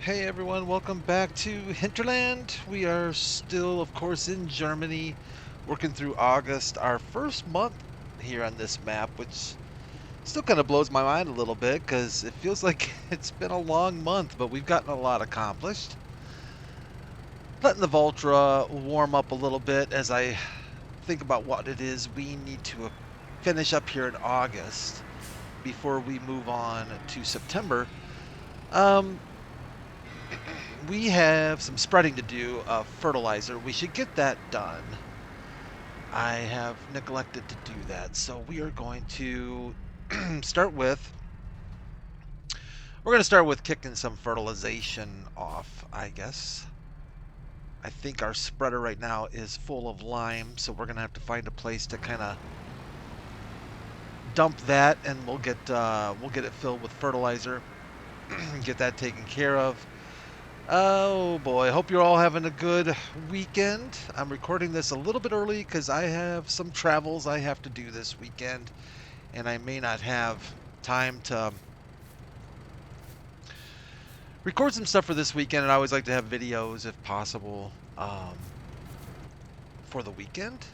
Hey everyone, welcome back to Hinterland. We are still, of course, in Germany, working through August, our first month here on this map, which still kind of blows my mind a little bit because it feels like it's been a long month, but we've gotten a lot accomplished. Letting the Voltra warm up a little bit as I think about what it is we need to finish up here in August before we move on to September. Um, we have some spreading to do of fertilizer. We should get that done. I have neglected to do that, so we are going to start with. We're going to start with kicking some fertilization off, I guess. I think our spreader right now is full of lime, so we're going to have to find a place to kind of dump that, and we'll get it filled with fertilizer. Get that taken care of. Oh boy, hope you're all having a good weekend. I'm recording this a little bit early because I have some travels I have to do this weekend, and I may not have time to record some stuff for this weekend, and I always like to have videos if possible for the weekend.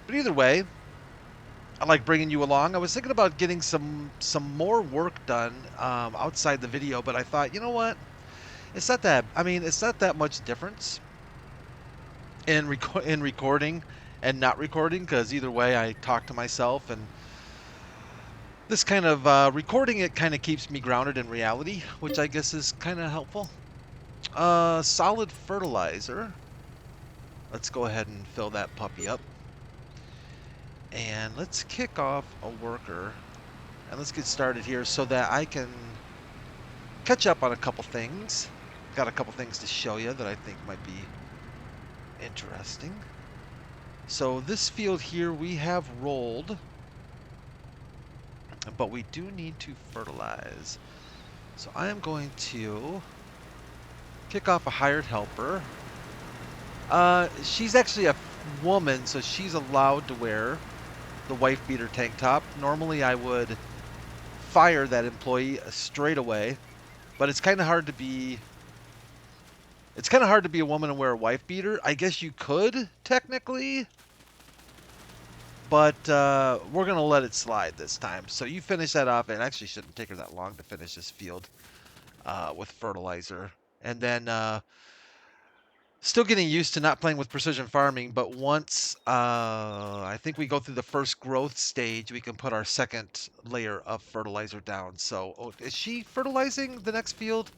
But either way, I like bringing you along. I was thinking about getting some more work done outside the video, but I thought, you know what? It's not that. I mean, it's not that much difference in recording and not recording, because either way I talk to myself, and this kind of recording it kind of keeps me grounded in reality, which I guess is kind of helpful. Solid fertilizer. Let's go ahead and fill that puppy up, and let's kick off a worker, and let's get started here so that I can catch up on a couple things. Got a couple things to show you that I think might be interesting. So this field here we have rolled, but we do need to fertilize. So I am going to kick off a hired helper. She's actually a woman, so she's allowed to wear the wife beater tank top. Normally I would fire that employee straight away, but it's kind of hard to be a woman and wear a wife beater. I guess you could technically, but we're going to let it slide this time. So you finish that off. It actually shouldn't take her that long to finish this field with fertilizer. And then still getting used to not playing with precision farming, but once I think we go through the first growth stage, we can put our second layer of fertilizer down. So oh, is she fertilizing the next field?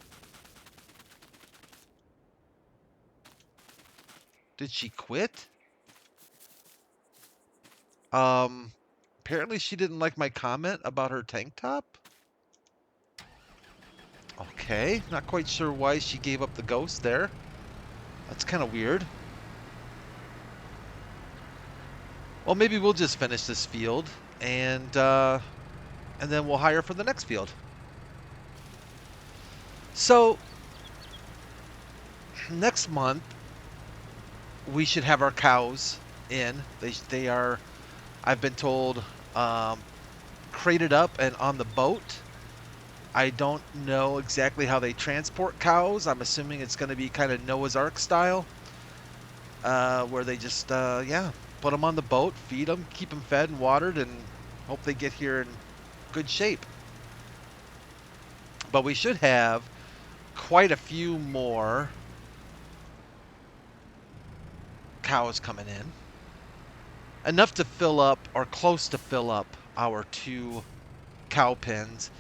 Did she quit? Apparently she didn't like my comment about her tank top. Okay, not quite sure why she gave up the ghost there. That's kind of weird. Well, maybe we'll just finish this field and then we'll hire for the next field. So next month we should have our cows in. They are, I've been told, crated up and on the boat. I don't know exactly how they transport cows. I'm assuming it's going to be kind of Noah's Ark style, where they just, yeah, put them on the boat, feed them, keep them fed and watered, and hope they get here in good shape. But we should have quite a few more cows coming in. Enough to fill up, or close to fill up, our 2 cow pens.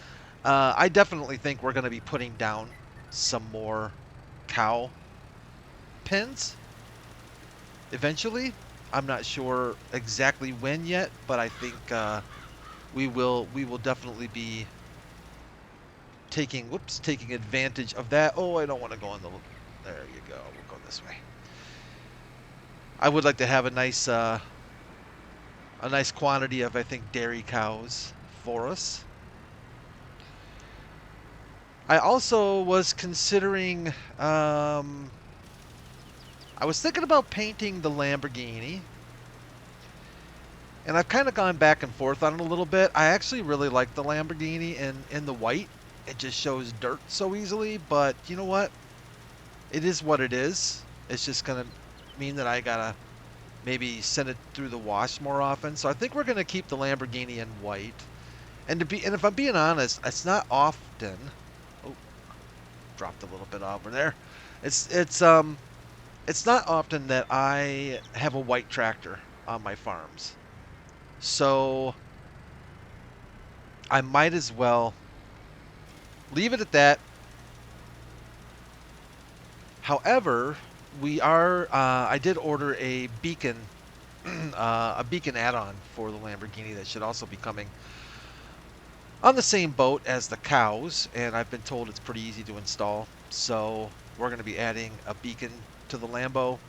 I definitely think we're going to be putting down some more cow pens eventually. I'm not sure exactly when yet, but I think we will definitely be taking advantage of that. Oh, I don't want to go on the. There you go. We'll go this way. I would like to have a nice quantity of, I think, dairy cows for us. I also was considering, I was thinking about painting the Lamborghini. And I've kind of gone back and forth on it a little bit. I actually really like the Lamborghini in the white. It just shows dirt so easily, but you know what? It is what it is. It's just going to mean that I got to maybe send it through the wash more often. So I think we're going to keep the Lamborghini in white. And if I'm being honest, it's not often. Oh, dropped a little bit over there. It's not often that I have a white tractor on my farms. So I might as well leave it at that. However, I did order a beacon, a beacon add-on for the Lamborghini that should also be coming on the same boat as the cows, and I've been told it's pretty easy to install. So we're going to be adding a beacon to the Lambo.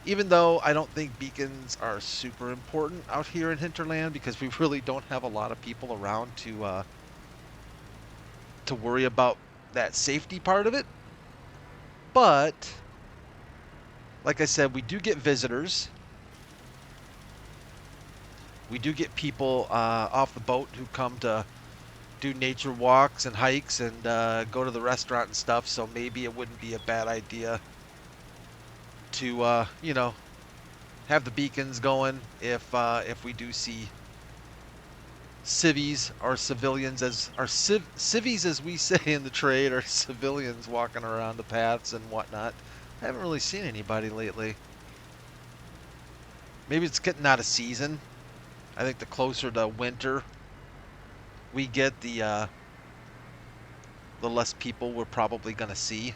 Even though I don't think beacons are super important out here in Hinterland because we really don't have a lot of people around to worry about that safety part of it. But like I said, we do get visitors. We do get people off the boat who come to do nature walks and hikes and go to the restaurant and stuff. So maybe it wouldn't be a bad idea to, you know, have the beacons going if we do see civvies or civilians civvies as we say in the trade, or civilians walking around the paths and whatnot. I haven't really seen anybody lately. Maybe it's getting out of season. I think the closer to winter we get, the less people we're probably going to see.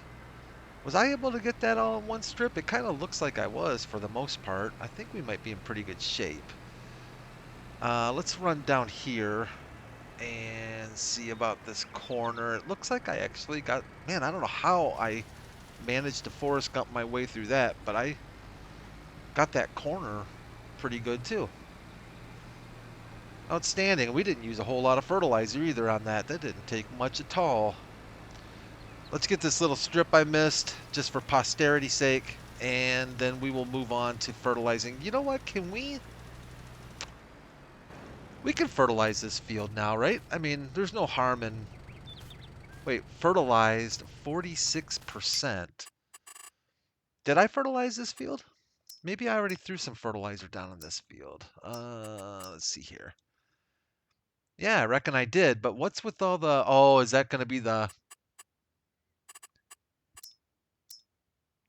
Was I able to get that all in one strip? It kind of looks like I was for the most part. I think we might be in pretty good shape. Let's run down here and see about this corner. It looks like I actually got... Man, I don't know how I managed to forest gump my way through that, but I got that corner pretty good too. Outstanding. We didn't use a whole lot of fertilizer either on that. That didn't take much at all. Let's get this little strip I missed just for posterity's sake, and then we will move on to fertilizing. You know what? Can we can fertilize this field now, right? I mean, there's no harm in... Wait, fertilized 46%. Did I fertilize this field? Maybe I already threw some fertilizer down in this field. Let's see here. Yeah, I reckon I did, but what's with all the... Oh, is that going to be the...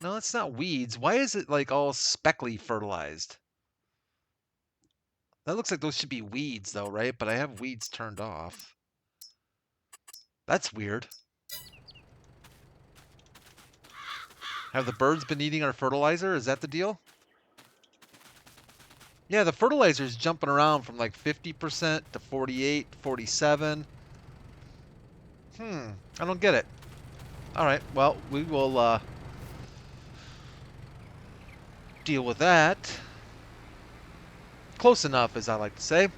No, it's not weeds. Why is it like all speckly fertilized? That looks like those should be weeds though, right? But I have weeds turned off. That's weird. Have the birds been eating our fertilizer? Is that the deal? Yeah, the fertilizer's jumping around from like 50% to 48, 47. I don't get it. All right, well, we will deal with that. Close enough, as I like to say.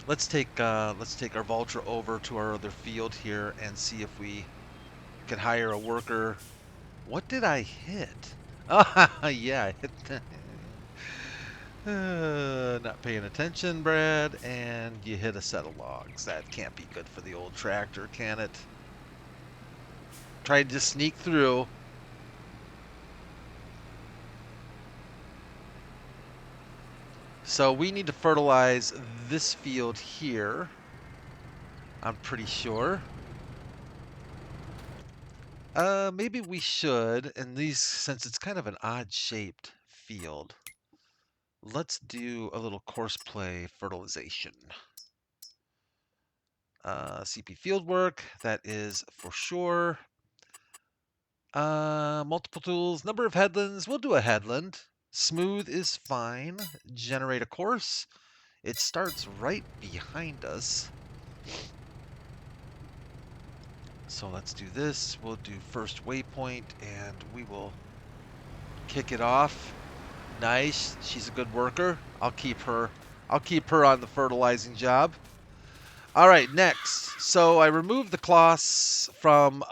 Let's take our Vultra over to our other field here and see if we can hire a worker. What did I hit? Oh, yeah, I hit not paying attention, Brad, and you hit a set of logs. That can't be good for the old tractor, can it? Tried to sneak through. So we need to fertilize this field here, I'm pretty sure. Maybe we should, and these, since it's kind of an odd-shaped field, let's do a little courseplay fertilization. CP fieldwork, that is for sure. Multiple tools, number of headlands, we'll do a headland. Smooth is fine. Generate a course. It starts right behind us. So let's do this. We'll do first waypoint and we will kick it off. Nice. She's a good worker. I'll keep her on the fertilizing job. All right, next. So I removed the cloths from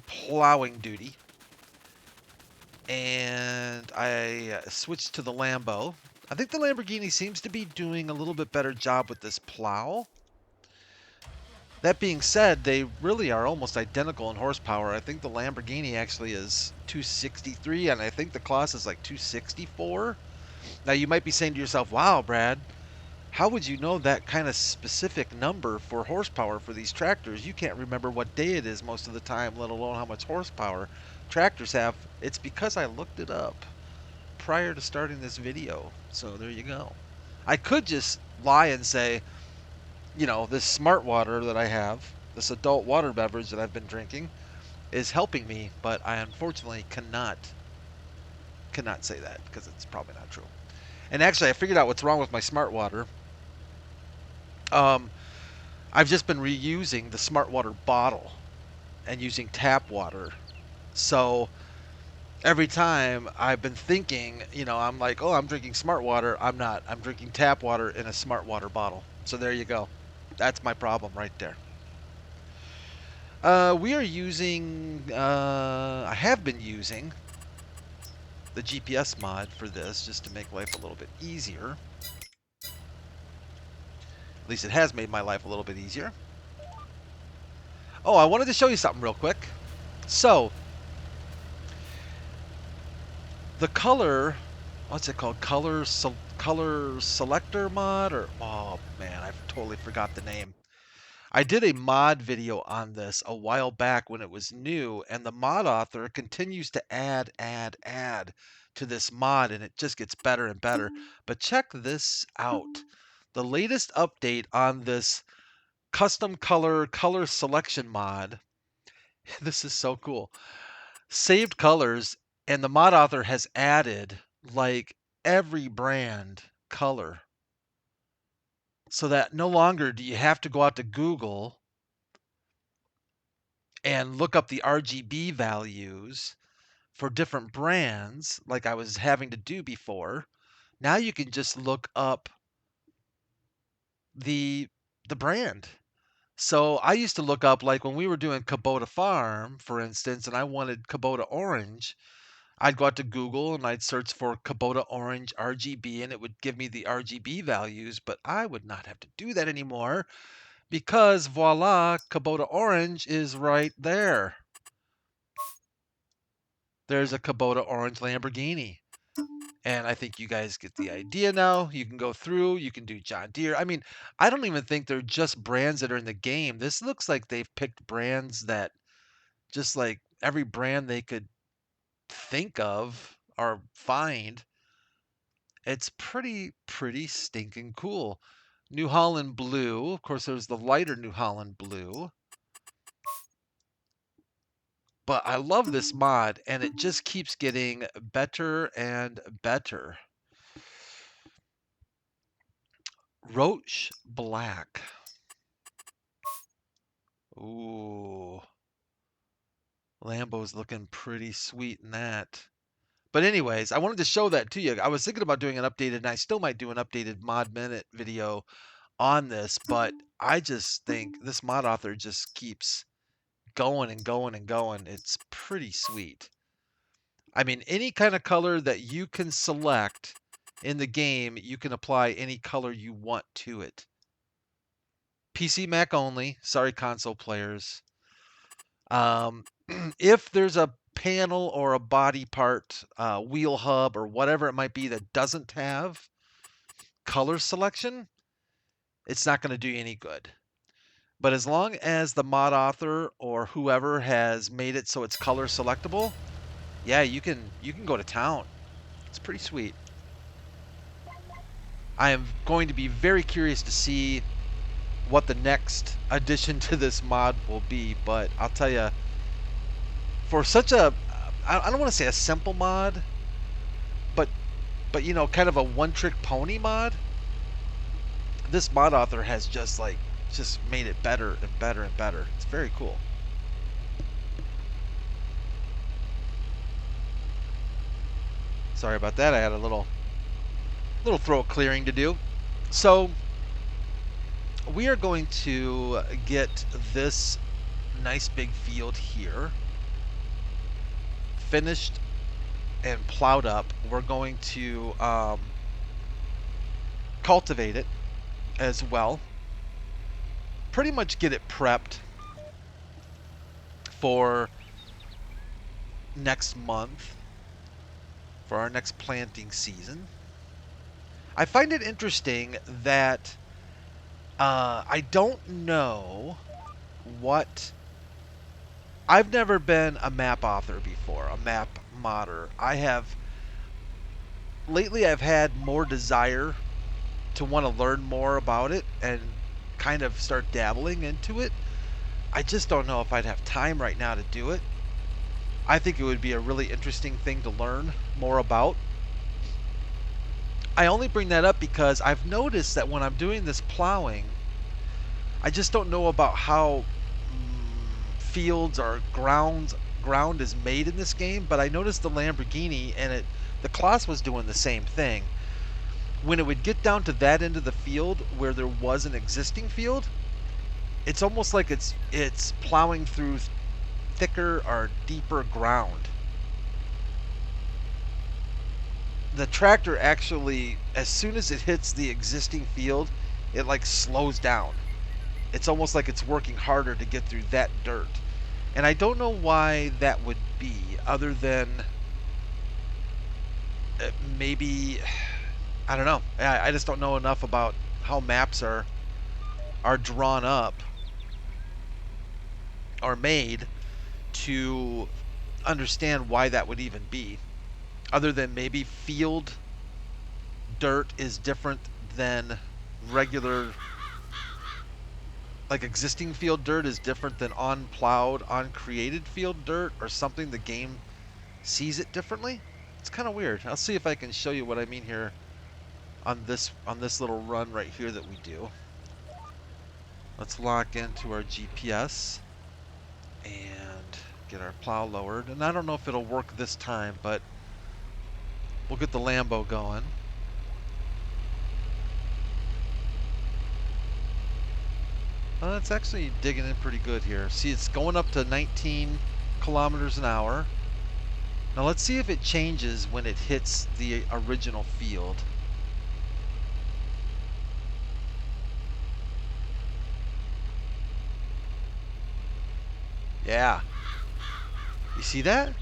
plowing duty. and I switched to the Lambo. I think the Lamborghini seems to be doing a little bit better job with this plow. That being said, they really are almost identical in horsepower. I think the Lamborghini actually is 263, and I think the Claas is like 264. Now, you might be saying to yourself, wow, Brad, how would you know that kind of specific number for horsepower for these tractors? You can't remember what day it is most of the time, let alone how much horsepower tractors have. It's because I looked it up prior to starting this video. So there you go. I could just lie and say, you know, this smart water that I have, this adult water beverage that I've been drinking, is helping me, but I unfortunately cannot say that because it's probably not true. And actually, I figured out what's wrong with my smart water. I've just been reusing the smart water bottle and using tap water. So every time I've been thinking, you know, I'm like, oh, I'm drinking smart water. I'm not. I'm drinking tap water in a smart water bottle. So there you go. That's my problem right there. We are using, I have been using the GPS mod for this just to make life a little bit easier. At least it has made my life a little bit easier. Oh, I wanted to show you something real quick. So, the color, what's it called? Color selector mod? Or, oh man, I totally forgot the name. I did a mod video on this a while back when it was new, and the mod author continues to add to this mod, and it just gets better and better. But check this out. The latest update on this custom color selection mod. This is so cool. Saved colors, and the mod author has added like every brand color. So that no longer do you have to go out to Google and look up the RGB values for different brands like I was having to do before. Now you can just look up the brand. So I used to look up, like when we were doing Kubota Farm, for instance, and I wanted Kubota Orange, I'd go out to Google and I'd search for Kubota Orange RGB and it would give me the RGB values, but I would not have to do that anymore because voila, Kubota Orange is right there. There's a Kubota Orange Lamborghini. And I think you guys get the idea now. You can go through, you can do John Deere. I mean, I don't even think they're just brands that are in the game. This looks like they've picked brands that just like every brand they could think of or find. It's pretty stinking cool. New Holland Blue. Of course, there's the lighter New Holland Blue. But I love this mod, and it just keeps getting better and better. Roach Black. Ooh. Lambo's looking pretty sweet in that. But anyways, I wanted to show that to you. I was thinking about doing an updated, and I still might do an updated mod minute video on this, but I just think this mod author just keeps going and going and going. It's pretty sweet. I mean, any kind of color that you can select in the game, you can apply any color you want to it. PC Mac only. Sorry, console players. If there's a panel or a body part, wheel hub, or whatever it might be that doesn't have color selection, it's not going to do you any good. But as long as the mod author or whoever has made it so it's color selectable, yeah, you can go to town. It's pretty sweet. I am going to be very curious to see what the next addition to this mod will be, but I'll tell you, for such a, I don't want to say a simple mod, but you know, kind of a one-trick pony mod, this mod author has just made it better and better and better. It's very cool. Sorry about that. I had a little throat clearing to do. So we are going to get this nice big field here finished and plowed up. We're going to cultivate it as well. Pretty much get it prepped for next month, for our next planting season. I find it interesting that I don't know what... I've never been a map author before, a map modder. Lately I've had more desire to want to learn more about it and kind of start dabbling into it. I just don't know if I'd have time right now to do it. I think it would be a really interesting thing to learn more about. I only bring that up because I've noticed that when I'm doing this plowing, I just don't know about how fields or ground is made in this game, but I noticed the Lamborghini and the Claas was doing the same thing. When it would get down to that end of the field where there was an existing field, it's almost like it's plowing through thicker or deeper ground. The tractor actually, as soon as it hits the existing field, it like slows down. It's almost like it's working harder to get through that dirt. And I don't know why that would be, other than maybe, I don't know. I just don't know enough about how maps are drawn up or made to understand why that would even be. Other than maybe field dirt is different than regular, like existing field dirt is different than on-plowed, on-created field dirt, or something. The game sees it differently. It's kind of weird. I'll see if I can show you what I mean here on this little run right here that we do. Let's lock into our GPS and get our plow lowered. And I don't know if it'll work this time, but we'll get the Lambo going. It's actually digging in pretty good here. See, it's going up to 19 kilometers an hour. Now let's see if it changes when it hits the original field. Yeah. You see that?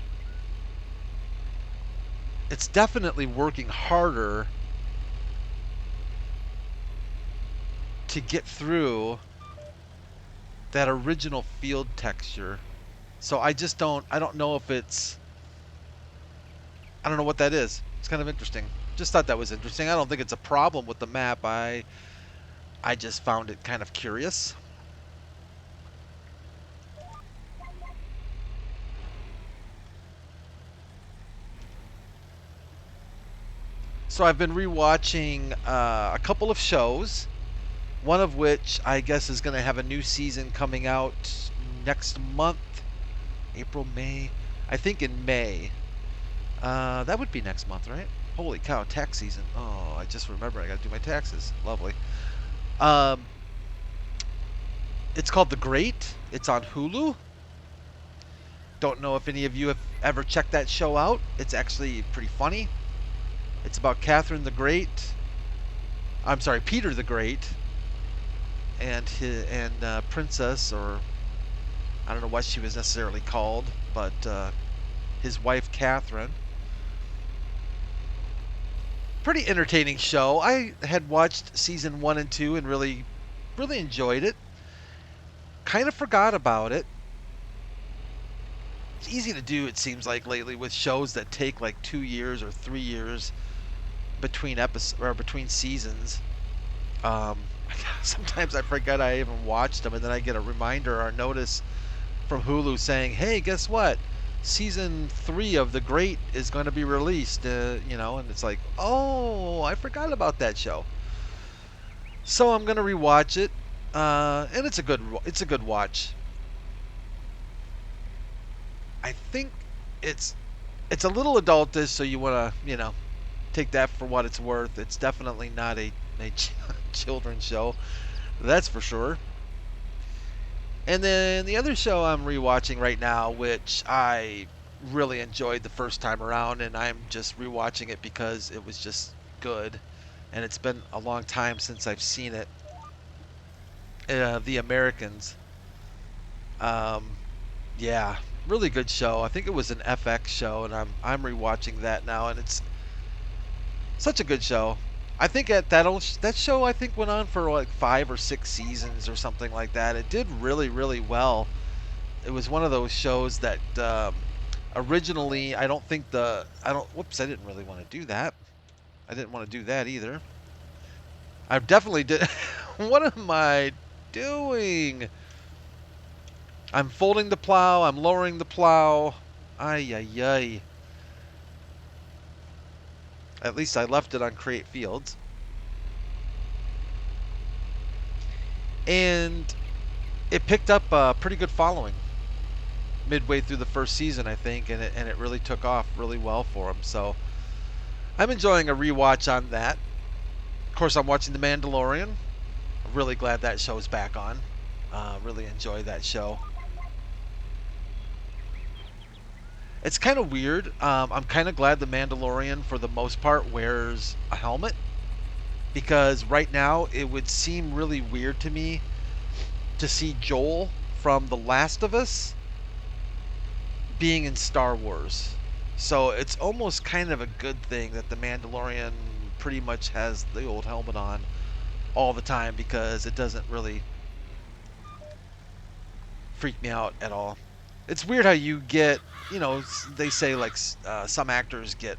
It's definitely working harder to get through that original field texture. So I don't know if it's, I don't know what that is. It's kind of interesting. Just thought that was interesting. I don't think it's a problem with the map. I just found it kind of curious. So I've been rewatching a couple of shows, one of which I guess is going to have a new season coming out next month, April, May. I think in May. That would be next month, right? Holy cow, tax season. Oh, I just remembered I got to do my taxes. Lovely. It's called The Great. It's on Hulu. Don't know if any of you have ever checked that show out. It's actually pretty funny. It's about Catherine the Great. I'm sorry, Peter the Great, and Princess, or I don't know what she was necessarily called, but his wife Catherine. Pretty entertaining show. I had watched season 1 and 2 and really enjoyed it. Kind of forgot about it. It's easy to do, it seems like, lately with shows that take like 2 years or 3 years between episodes or between seasons. Sometimes I forget I even watched them, and then I get a reminder or notice from Hulu saying, "Hey, guess what? Season 3 of The Great is going to be released." You know, and it's like, "Oh, I forgot about that show." So I'm going to rewatch it, and it's a good watch. I think it's a little adultish, so you want to, take that for what it's worth. It's definitely not a children's show, that's for sure. And then the other show I'm rewatching right now, which I really enjoyed the first time around, and I'm just rewatching it because it was just good. And it's been a long time since I've seen it. The Americans. Um, yeah, really good show. I think it was an FX show, and I'm rewatching that now, and it's such a good show. I think at that show I think went on for like 5 or 6 seasons or something like that. It did really well. It was one of those shows that originally I don't think I don't whoops I didn't really want to do that. I didn't want to do that either. I definitely did. What am I doing? I'm folding the plow. I'm lowering the plow. Ay ay ay. At least I left it on create fields. And it picked up a pretty good following midway through the first season, I think, and it really took off really well for him. So I'm enjoying a rewatch on that. Of course, I'm watching The Mandalorian. I'm really glad that show's back on. Really enjoy that show. It's kind of weird. I'm kind of glad The Mandalorian, for the most part, wears a helmet, because right now it would seem really weird to me to see Joel from The Last of Us being in Star Wars. So it's almost kind of a good thing that the Mandalorian pretty much has the old helmet on all the time, because it doesn't really freak me out at all. It's weird how you get, they say like some actors get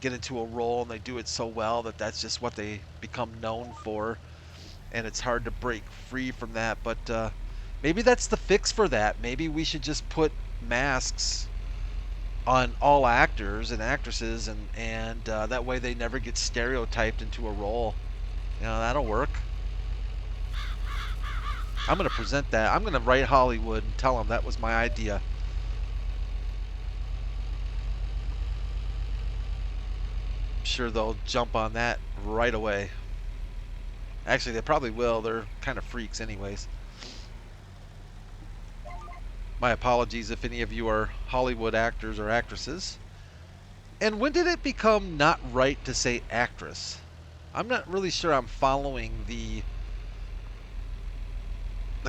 into a role and they do it so well that that's just what they become known for, and it's hard to break free from that. But maybe that's the fix for that. Maybe we should just put masks on all actors and actresses, and that way they never get stereotyped into a role. That'll work. I'm going to present that. I'm going to write Hollywood and tell them that was my idea. I'm sure they'll jump on that right away. Actually, they probably will. They're kind of freaks anyways. My apologies if any of you are Hollywood actors or actresses. And when did it become not right to say actress? I'm not really sure I'm following the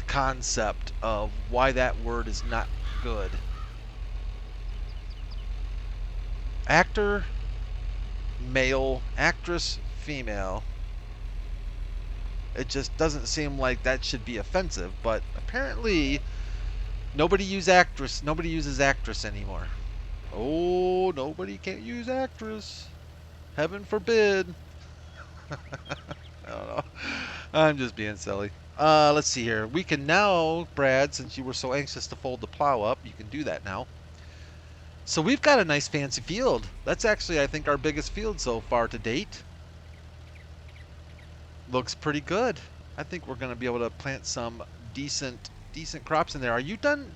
concept of why that word is not good. Actor, male. Actress, female. It just doesn't seem like that should be offensive, but apparently nobody uses actress anymore. Oh, nobody can't use actress. Heaven forbid. I don't know. I'm just being silly. Let's see here. We can now, Brad, since you were so anxious to fold the plow up, you can do that now. So we've got a nice fancy field. That's actually, I think, our biggest field so far to date. Looks pretty good. I think we're going to be able to plant some decent crops in there. Are you done?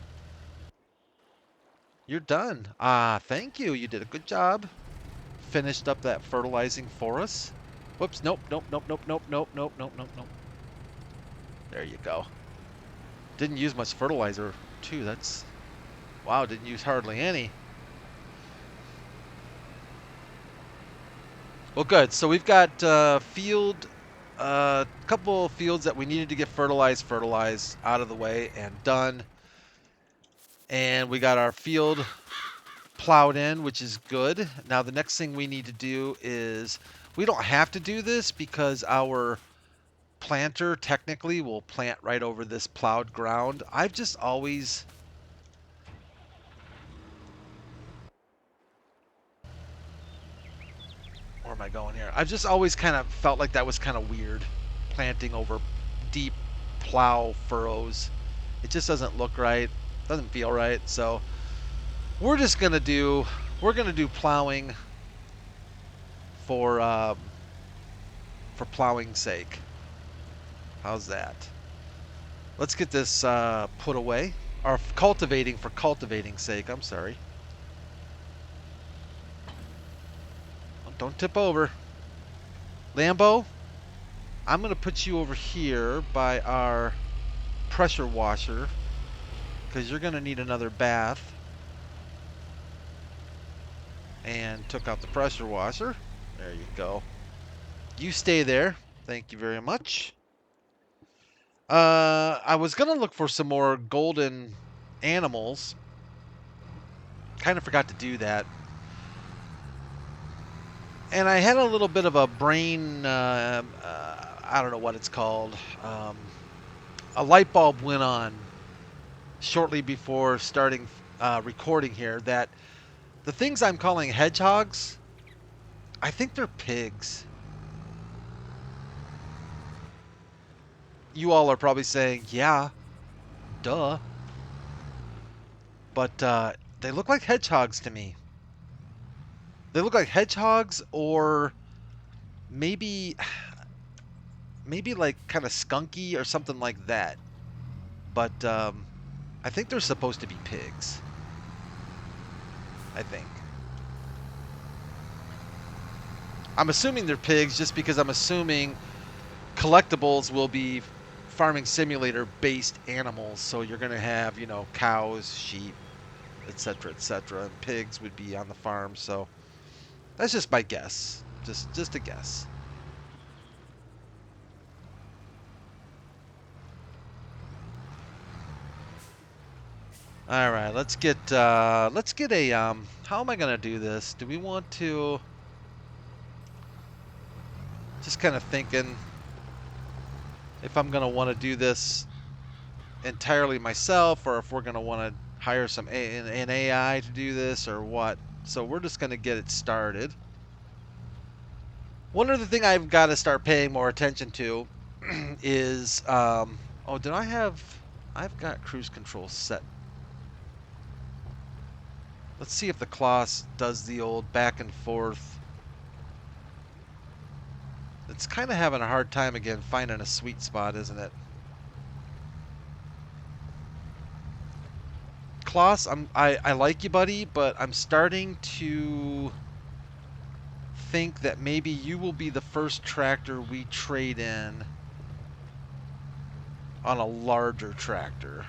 You're done. Thank you. You did a good job. Finished up that fertilizing for us. Whoops, nope. There you go. Didn't use much fertilizer, too. Wow, didn't use hardly any. Well, good. So we've got a couple fields that we needed to get fertilized out of the way and done. And we got our field plowed in, which is good. Now the next thing we need to do is, we don't have to do this because our planter technically will plant right over this plowed ground. I've just always where am I going here? I've just always kind of felt like that was kind of weird, planting over deep plow furrows. It just doesn't look right, doesn't feel right. So we're gonna do plowing for plowing's sake. How's that? Let's get this put away. Or cultivating for cultivating's sake. I'm sorry. Don't tip over. Lambo, I'm going to put you over here by our pressure washer, because you're going to need another bath. and took out the pressure washer. There you go. You stay there. Thank you very much. I was gonna look for some more golden animals. Kind of forgot to do that. And I had a little bit of a brain, I don't know what it's called. A light bulb went on shortly before starting recording here that the things I'm calling hedgehogs, I think they're pigs. You all are probably saying, yeah, duh. But they look like hedgehogs to me. They look like hedgehogs, or maybe like kind of skunky or something like that. But I think they're supposed to be pigs. I think. I'm assuming they're pigs just because I'm assuming collectibles will be farming simulator based animals. So you're going to have, you know, cows, sheep, etc., etc., and pigs would be on the farm. So that's just my guess. Just a guess. All right, let's get a how am I going to do this? Do we want to just kind of thinking if I'm going to want to do this entirely myself, or if we're going to want to hire an AI to do this, or what. So we're just going to get it started. One other thing I've got to start paying more attention to is, oh, did I have, I've got cruise control set. Let's see if the class does the old back and forth. It's kind of having a hard time again finding a sweet spot, isn't it? Klaus, I like you, buddy, but I'm starting to think that maybe you will be the first tractor we trade in on a larger tractor.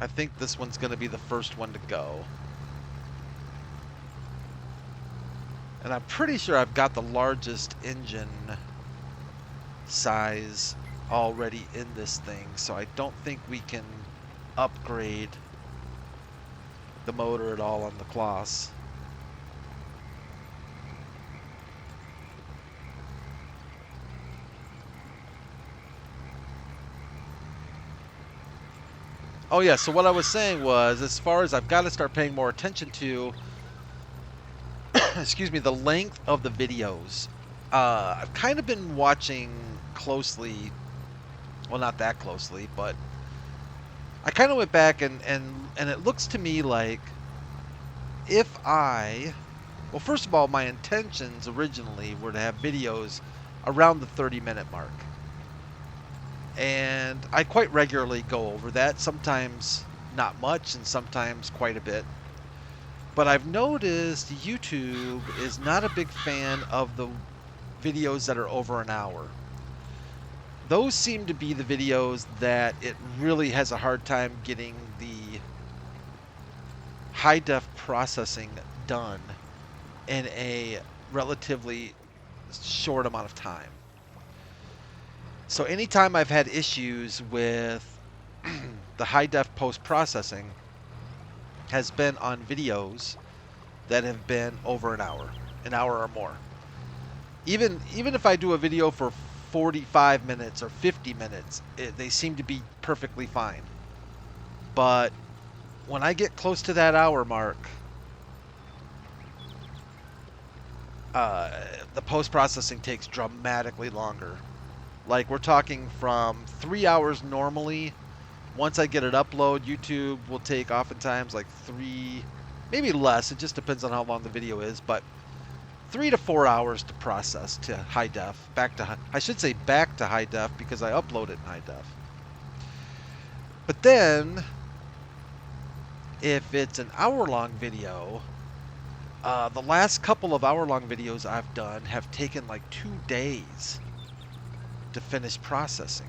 I think this one's going to be the first one to go. And I'm pretty sure I've got the largest engine size already in this thing, so I don't think we can upgrade the motor at all on the class. Oh yeah, so what I was saying was, as far as I've got to start paying more attention to, excuse me, the length of the videos. I've kind of been watching closely, well, not that closely, but I kind of went back and it looks to me like if well, first of all, my intentions originally were to have videos around the 30-minute mark. And I quite regularly go over that, sometimes not much and sometimes quite a bit. But I've noticed YouTube is not a big fan of the videos that are over an hour. Those seem to be the videos that it really has a hard time getting the high def processing done in a relatively short amount of time. So anytime I've had issues with the high def post processing has been on videos that have been over an hour or more. Even if I do a video for 45 minutes or 50 minutes, they seem to be perfectly fine. But when I get close to that hour mark, the post-processing takes dramatically longer. Like, we're talking from 3 hours normally. Once I get it upload, YouTube will take oftentimes like 3, maybe less. It just depends on how long the video is, but 3 to 4 hours to process to high def. I should say back to high def because I upload it in high def. But then, if it's an hour-long video, the last couple of hour-long videos I've done have taken like 2 days to finish processing.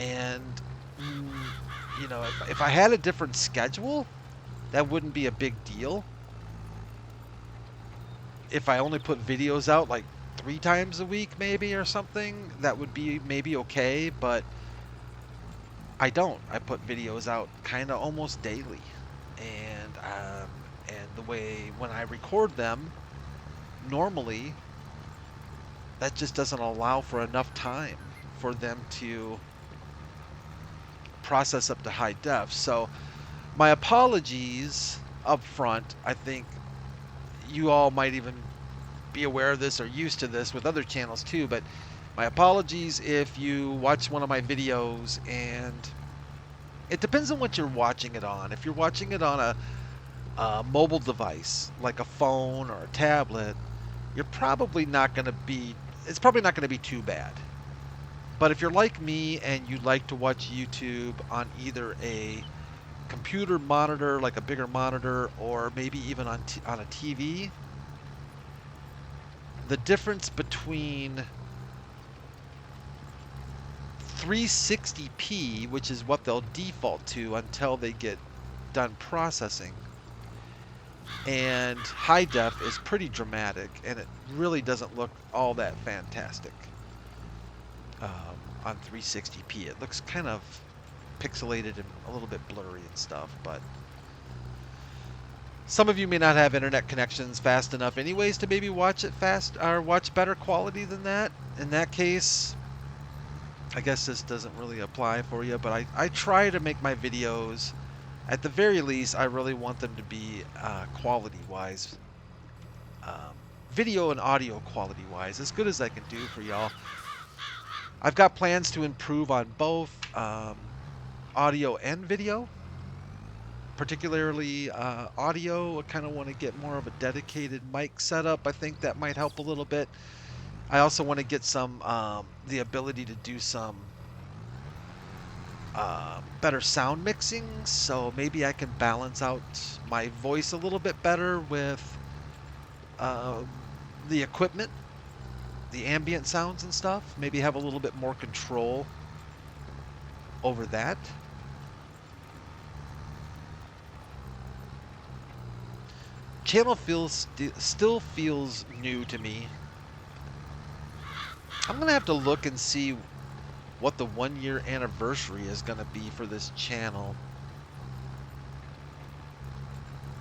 And you know, if I had a different schedule, that wouldn't be a big deal. If I only put videos out like 3 times a week, maybe, or something, that would be maybe okay. But I don't. I put videos out kind of almost daily, and the way when I record them, normally that just doesn't allow for enough time for them to process up to high def. So my apologies up front. I think you all might even be aware of this or used to this with other channels too, but my apologies if you watch one of my videos and it depends on what you're watching it on. If you're watching it on a mobile device like a phone or a tablet, you're probably not going to be, it's probably not going to be too bad. But if you're like me and you like to watch YouTube on either a computer monitor, like a bigger monitor, or maybe even on a TV, the difference between 360p, which is what they'll default to until they get done processing, and high def is pretty dramatic, and it really doesn't look all that fantastic on 360p. It looks kind of pixelated and a little bit blurry and stuff, but some of you may not have internet connections fast enough anyways to maybe watch it fast or watch better quality than that. In that case, I guess this doesn't really apply for you, but I try to make my videos, at the very least, I really want them to be quality-wise, video and audio quality-wise, as good as I can do for y'all. I've got plans to improve on both audio and video, particularly audio. I kind of want to get more of a dedicated mic setup. I think that might help a little bit. I also want to get some the ability to do some better sound mixing, so maybe I can balance out my voice a little bit better with the equipment, the ambient sounds and stuff. Maybe have a little bit more control over that. Channel still feels new to me. I'm gonna have to look and see what the 1-year anniversary is gonna be for this channel.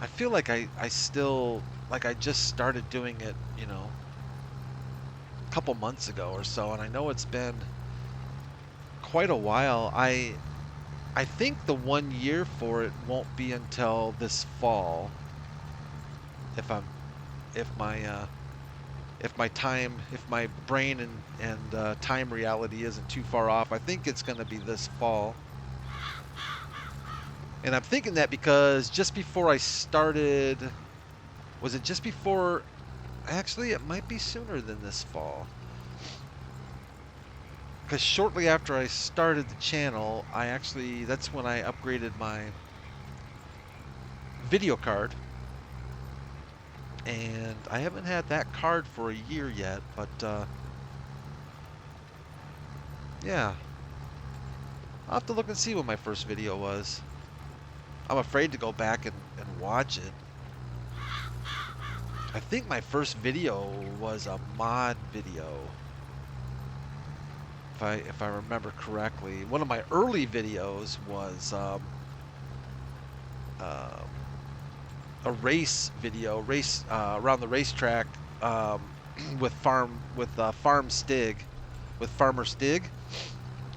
I feel like I still, like I just started doing it, you know, a couple months ago or so, and I know it's been quite a while. I think the 1 year for it won't be until this fall. If my brain and time reality isn't too far off, I think it's going to be this fall. And I'm thinking that because just before I started, was it just before? Actually, it might be sooner than this fall. Because shortly after I started the channel, that's when I upgraded my video card. And I haven't had that card for a year yet, but yeah. I'll have to look and see what my first video was. I'm afraid to go back and watch it. I think my first video was a mod video, if I remember correctly. One of my early videos was a race video, around the racetrack with Farmer Stig,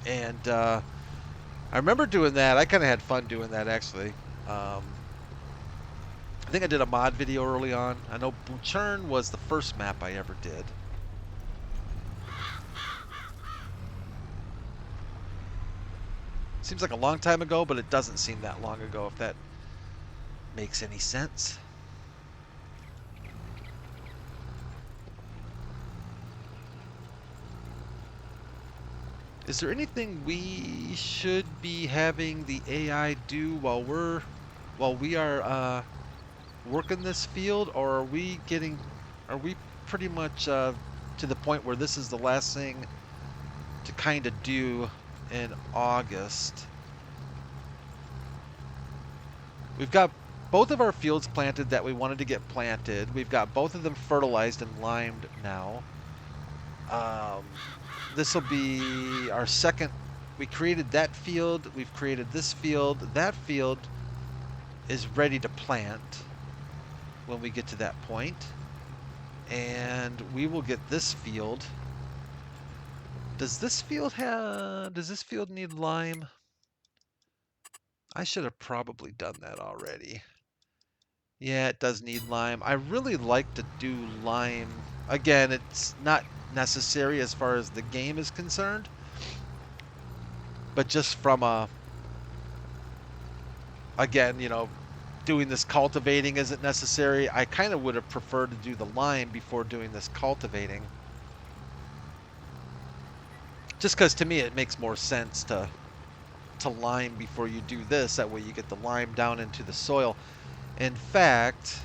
and I remember doing that. I kind of had fun doing that, actually. I think I did a mod video early on. I know Buchern was the first map I ever did. Seems like a long time ago, but it doesn't seem that long ago, if that makes any sense. Is there anything we should be having the AI do while we are working this field, or are we pretty much to the point where this is the last thing to kind of do in August? We've got both of our fields planted that we wanted to get planted. We've got both of them fertilized and limed now. This will be our second. We created that field. We've created this field. That field is ready to plant when we get to that point. And we will get this field. Does this field need lime? I should have probably done that already. Yeah, it does need lime. I really like to do lime. Again, it's not necessary as far as the game is concerned. But just from again, you know, doing this cultivating isn't necessary. I kind of would have preferred to do the lime before doing this cultivating. Just because to me it makes more sense to lime before you do this. That way you get the lime down into the soil. In fact,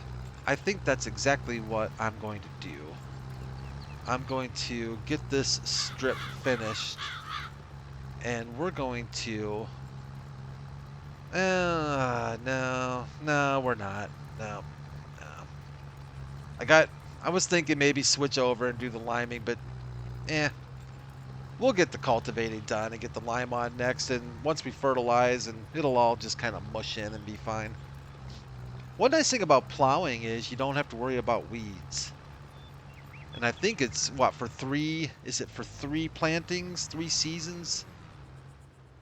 I think that's exactly what I'm going to do. I'm going to get this strip finished, and we're going to... no, we're not. No. I was thinking maybe switch over and do the liming, but we'll get the cultivating done and get the lime on next, and once we fertilize, and it'll all just kind of mush in and be fine. One nice thing about plowing is you don't have to worry about weeds. And I think it's, what, for 3 plantings, 3 seasons,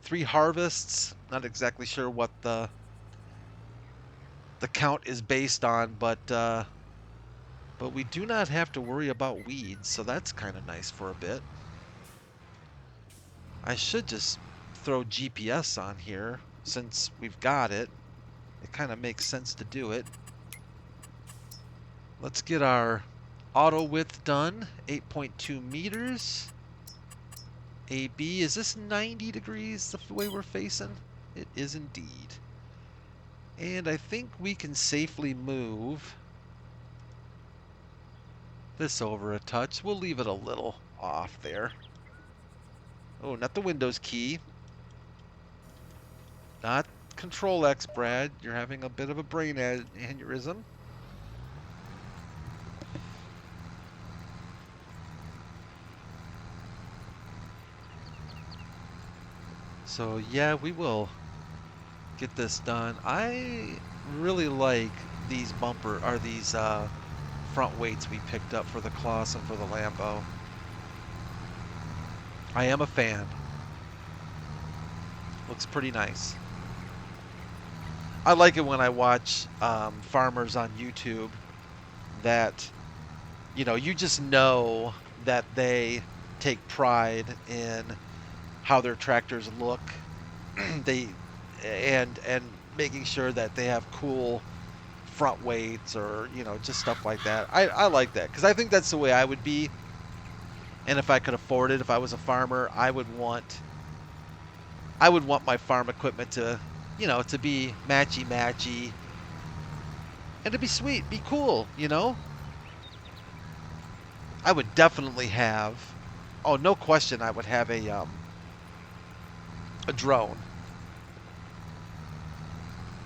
3 harvests? Not exactly sure what the count is based on, but we do not have to worry about weeds, so that's kind of nice for a bit. I should just throw GPS on here since we've got it. It kind of makes sense to do it. Let's get our auto width done, 8.2 meters. AB, is this 90 degrees the way we're facing? It is indeed. And I think we can safely move this over a touch. We'll leave it a little off there. Oh, not the Windows key. Not Control X, Brad. You're having a bit of a brain aneurysm. So yeah, we will get this done. I really like these front weights we picked up for the Kloss and for the Lambo. I am a fan. Looks pretty nice. I like it when I watch farmers on YouTube that, you know, you just know that they take pride in how their tractors look. and making sure that they have cool front weights, or, you know, just stuff like that. I like that because I think that's the way I would be. And if I could afford it, if I was a farmer, I would want my farm equipment to, you know, to be matchy and to be sweet, be cool, you know. I would definitely have, oh, no question, I would have a drone.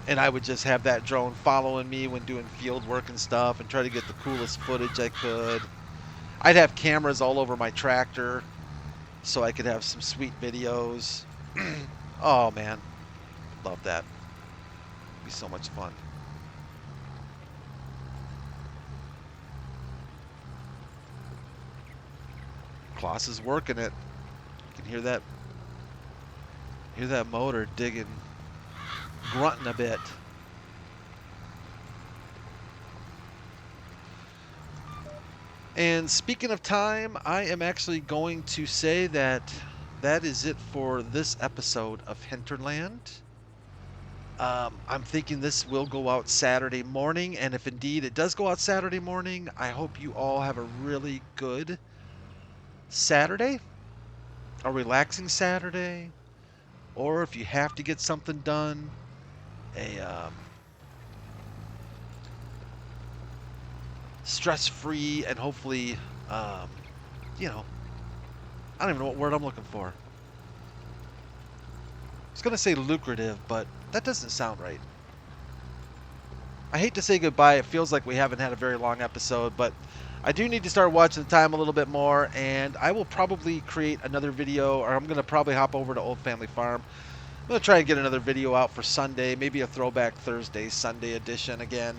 And I would just have that drone following me when doing field work and stuff and try to get the coolest footage I could. I'd have cameras all over my tractor so I could have some sweet videos. Oh, man. Love that. It'd be so much fun. Kloss is working it. You can hear that. Hear that motor digging, grunting a bit. And speaking of time, I am actually going to say that that is it for this episode of Hinterland. I'm thinking this will go out Saturday morning, and if indeed it does go out Saturday morning, I hope you all have a really good Saturday, a relaxing Saturday, or if you have to get something done, a stress-free and hopefully, you know, I don't even know what word I'm looking for. I was going to say lucrative, but that doesn't sound right. I hate to say goodbye. It feels like we haven't had a very long episode, but I do need to start watching the time a little bit more, and I will probably create another video, or I'm going to probably hop over to Old Family Farm. I'm going to try and get another video out for Sunday, maybe a throwback Thursday, Sunday edition again.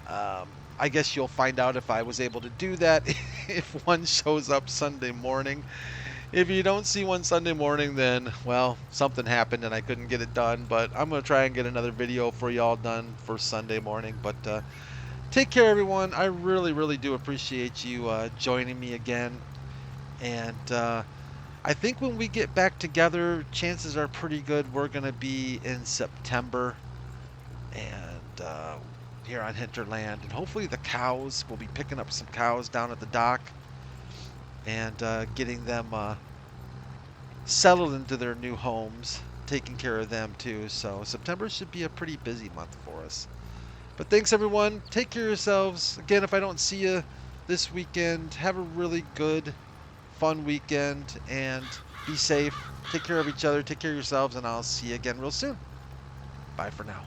I guess you'll find out if I was able to do that if one shows up Sunday morning. If you don't see one Sunday morning, then, well, something happened and I couldn't get it done. But I'm going to try and get another video for y'all done for Sunday morning. But take care, everyone. I really, really do appreciate you joining me again. And I think when we get back together, chances are pretty good we're going to be in September. And here on Hinterland. And hopefully the cows, we'll be picking up some cows down at the dock. And getting them settled into their new homes, taking care of them too. So September should be a pretty busy month for us. But thanks everyone. Take care of yourselves. Again, if I don't see you this weekend, have a really good, fun weekend and be safe. Take care of each other. Take care of yourselves, and I'll see you again real soon. Bye for now.